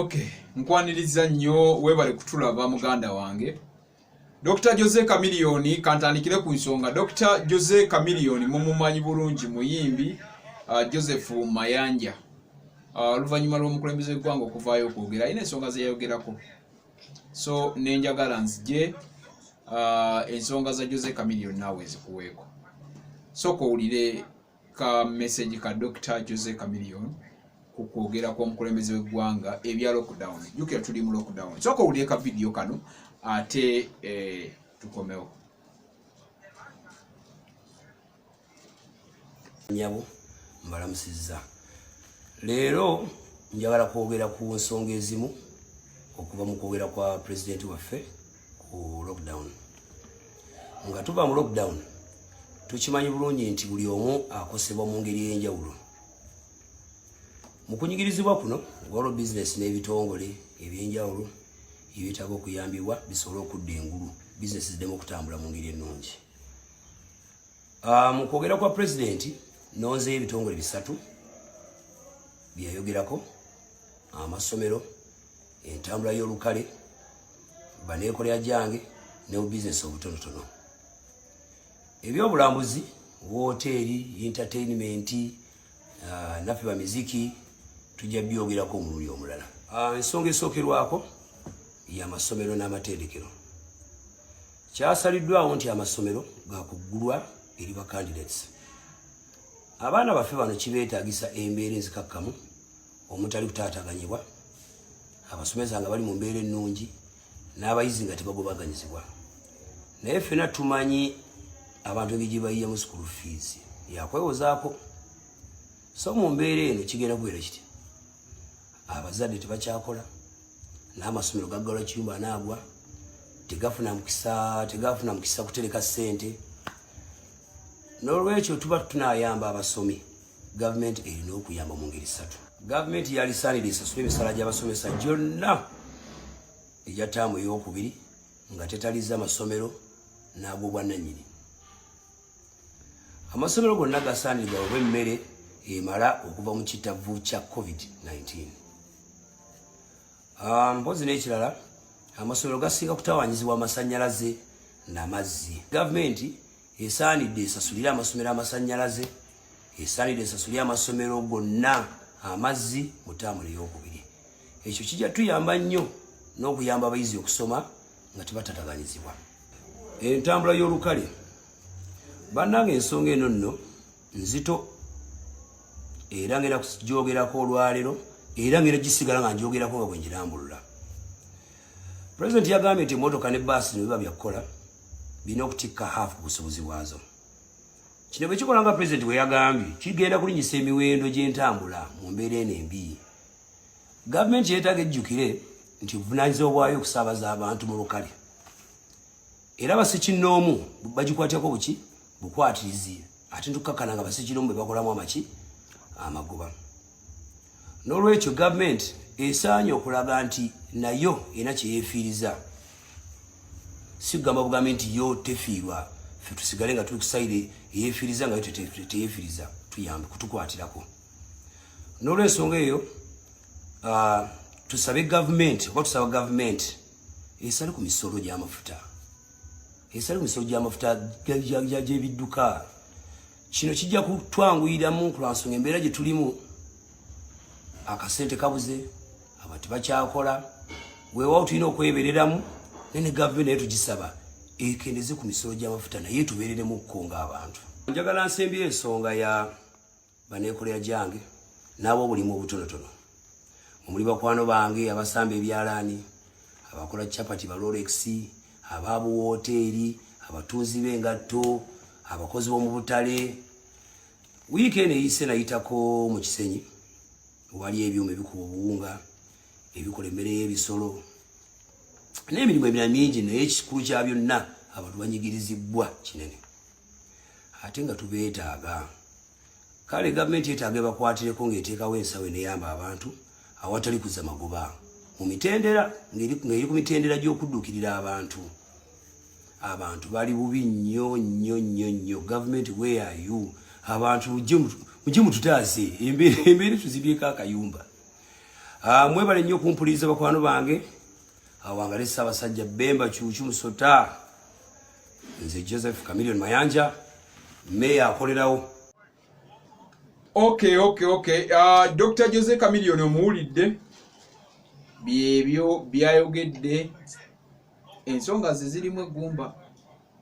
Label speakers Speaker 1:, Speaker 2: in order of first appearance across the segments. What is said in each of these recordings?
Speaker 1: Okay, nkwaniriza nnyo webale kutulaba muganda wange. Dr. Jose Chameleon kantandikire ku nsonga. Dr. Jose Chameleon mumumanyi bulungi muyimbi Joseph Mayanja. Oluvanyuma lw'omukulembeze gw'eggwanga okuvaayo okwogera ayina ensonga ze yayogerako. So nenjagala nzije ensonga za Jose Chameleon naawe zikuweeko. So kowulire ka message ka Dr. Jose Chameleon kukwogera kwa omukulembeze w'eggwanga ebya lockdown. Jukira tuli mu lockdown. So kowulire ka video kano ate tukomewo.
Speaker 2: Nyabo mbalamusiza. Leero njagala kwogera ku nsonga ezimu okuva mu kwogera kwa president waffe ku lockdown. Nga tuva mu lockdown tukimanyi bulungi nti buli omu akosebwa mu ngeri y'enjawulo. Mu kunyigirizibwa kuno waliwo business n'ebitongole ebyenjawulo ebitaka okuyambibwa bisobole okudda engulu business ziddemu okutambula mu ngeri ennungi. Mu kwogera kwa president nonze ebitongole bisatu byayogerako: amasomero, entambula y'olukale, baneekolera jange ne business obutonotono. Ebyobulambuzi, hoteli, entertainment, naffe ba muziki tujja byogerako omulundi omulala. Ensonga esookerwako y'amasomero n'amatendekero. Kyasaliddwawo nti amasomero gakuggulwa eri ba candidates. Abaana baffe bano kibeetaagisa embeera enzikakkamu omutali kutaataganyibwa, abasomesa nga bali mu mbeera ennungi, n'abayizi nga tebagobaganyizibwa. Naye ffena tumanyi abantu engeri bayiya mu school fees yakwewozaako. So mu mbeera eno kigenda kubeera kiti abazadde tebakyakola, n'amasomero gaggalwa kiyumba anaagwa, tegafuna mukisa kutereka ssente. N'olwekyo tuba tunaayamba abasomi. Gavumenti erina okuyamba mu ngeri ssatu. Gavumenti yalisaanira esasula emisala gy'abasomesa gyonna egya ttaamu ey'okubiri nga tetalizza amasomero n'ag'obwannannyini. Amasomero gonna gasaanirirwa olw'emmere emala okuva mu kitavu kya COVID-19. Mpozi n'ekirala, amasomero gasinga kutawanyizibwa amasannyalaze n'amazzi. Gavumenti esaanidde esasulire amasomero amasannyalaze, esaanidde esasulire amasomero gonna amazzi mu ttaamu ey'okubiri. Ekyo kijja tuyamba nnyo n'okuyamba abayizi okusoma nga tebatataganyizibwa. Entambula y'olukale, bannange ensonga eno nno nzito era ngenda kugyogerako olwaleero era ngenda gisigala nga njogerako nga bwe njirambulula. President yagambye nti emmotoka ne baasi ne biba byakukola birina okutikka haafu ku busobozi bwazo. Kino bwe kikola nga president bwe yagambye kigenda kulinnyisa emiwendo gy'entambula mu mbeera eno embi. Gavumenti yeetaaga ejjukire nti obuvunaanyizibwa bwayo okusaabaza abantu mu lukale, era basikinnoomu bagikwatako buki bukwatirizi, ate ntukakkana nga basikinnoomu bwe bakolamu amaki amagoba. N'olwekyo gavumenti esaanye okulaga nti nayo erina kye yeefiiriza. Si kugamba bugambe nti yo tefiirwa, ffe tusigale nga tuli kusayire eyeefiiriza nga yo teyeefiiriza, tuyambe kutukwatirako. N'olw'ensonga eyo tusabe gavumenti oba tusaba gavumenti esale ku misolo gy'amafuta, esale ku misolo gy'amafuta gy'ebidduka. Kino kijja kutwanguyiramu ku lwansonga embeera gye tulimu, akasente kabuze, abantu bakyakola, weewaawo tulina okwebereramu. Ne gavumenti naye tugisaba ekendeze ku misolo gy'amafuta naye tubeereremu okukonga abantu. Njagala nsembye ensonga ya baneekolera jange n'ab'obulimu obutonotono. Omuli bakwano bange abasamba ebyalaani, abakola chapati ba Rolex, abaabuwoteeri, abatunzi b'engatto, abakozi b'omu butale. Wiikendi eyise nayitako mu Kisenyi, wali ebyuma ebikuba obuwunga, ebikola emmere y'ebisolo n'emirimu emirala mingi, naye ekikulu kya byonna abantu banyigirizibwa kinene. Ate nga tubeetaaga, kale gavumenti yeetaaga ebakwatireko ng'eteekawo ensawo eneyamba abantu awatali kuzza magoba mu mitendera, ng'eri ku mitendera gy'okudduukirira abantu. Abantu bali bubi nnyo nnyo nnyo nnyo. Gavumenti, where are you? Abantu mujje mututaase embeera tuzibyeko akayumba. Mwebale nnyo kumpuliriza bakwano bange. Awangale Ssaabasajja Bemba Cuucu Musota. Nze Joseph Chameleon Mayanja. Meya akolerawo.
Speaker 1: Okay. Dr. Jose Chameleon omuwulidde byebyo byayogedde, ensonga ze zirimu eggumba,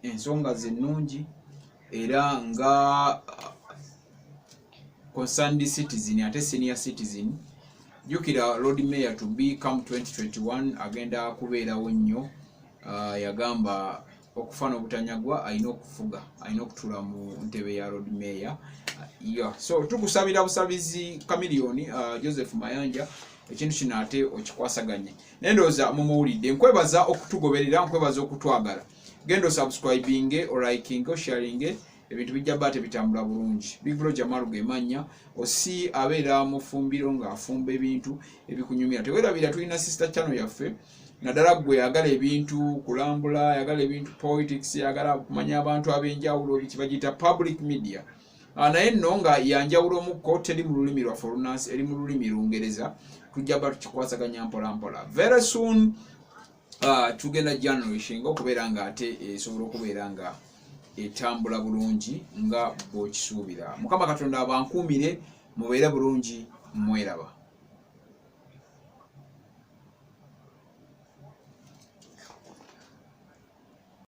Speaker 1: ensonga ze nnungi, era nga concerned citizen ate senior citizen. Jukira Lord Mayor to be come 2021 agenda kubeerawo nnyo. Yagamba okufana obutanyagwa alina okufuga, alina okutula mu ntebe ya Lord Mayor. So tukusabira busabizi Chameleon, Joseph Mayanja, ekintu kino ate okikwasaganye. Nendoza mumuwulidde, nkwebaza okutugoberera, nkwebaza okutwagala. Gendo subscribing o liking o sharing, ebintu bijja bate bitambula bulungi. Big Bro Jamalu gemanya osi abeera mufumbiro nga afumba ebintu ebikunyumira. Tewerabira tulina sister channel yaffe. Nadala gwe yagala ebintu kulambula, yagala ebintu politics, yagala kumanya abantu abenjawulo bikibagita public media. Naye nno nga yanjawulo mukko teri mu lulimi lwaffe olunnansi, eri mu lulimi Lungereza. Tujja ba tukikwasaganya mpola. Very soon tugenda generation okubeera nga ate esobola okubeera nga etambula bulungi nga bw'okisuubira. Mukama Katonda abankuumire mubeere bulungi, mweraba.